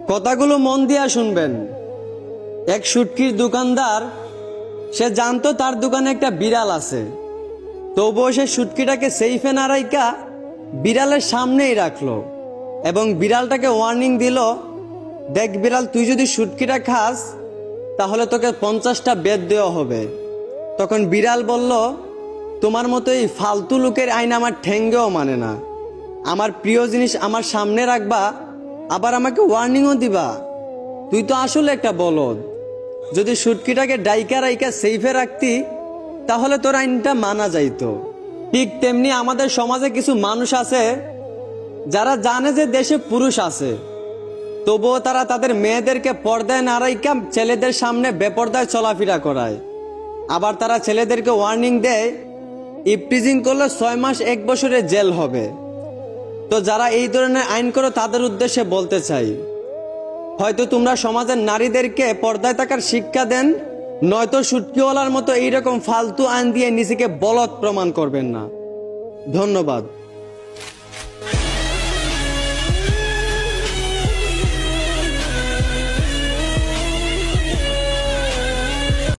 কথাগুলো মন দিয়া শুনবেন। এক শুটকির দোকানদার, সে জানতো তার দোকানে একটা বিড়াল আছে, তবুও সে শুটকিটাকে সেইফে না রাইকা বিড়ালের সামনেই রাখলো এবং বিড়ালটাকে ওয়ার্নিং দিল, দেখ বিড়াল, তুই যদি শুটকিটা খাস তাহলে তোকে 50টা বেদ দেওয়া হবে। তখন বিড়াল বলল, তোমার মতো এই ফালতু লোকের আইন আমার ঠেঙ্গেও মানে না। আমার প্রিয় জিনিস আমার সামনে রাখবা, আবার আমাকে ওয়ার্নিংও দিবা? তুই তো আসলে একটা বলদ। যদি শুটকিটাকে ডাইকা রাইকা সেইফে রাখতি তাহলে তোর আইনটা মানা যাইতো। ঠিক তেমনি আমাদের সমাজে কিছু মানুষ আছে যারা জানে যে দেশে পুরুষ আছে, তবুও তারা তাদের মেয়েদেরকে পর্দায় না রাইকা ছেলেদের সামনে বেপর্দায় চলাফেরা করায়। আবার তারা ছেলেদেরকে ওয়ার্নিং দেয়, ইপটিজিং করলে 6 মাস 1 বছরের জেল হবে। তো যারা এই ধরনের আইন করো তাদের উদ্দেশ্যে বলতে চাই, হয়তো তোমরা সমাজের নারীদেরকে পর্দায় থাকার শিক্ষা দেন, নয়তো শুটকিওয়ালার মতো এইরকম ফালতু আইন দিয়ে নিজেকে বলদ প্রমাণ করবেন না। ধন্যবাদ।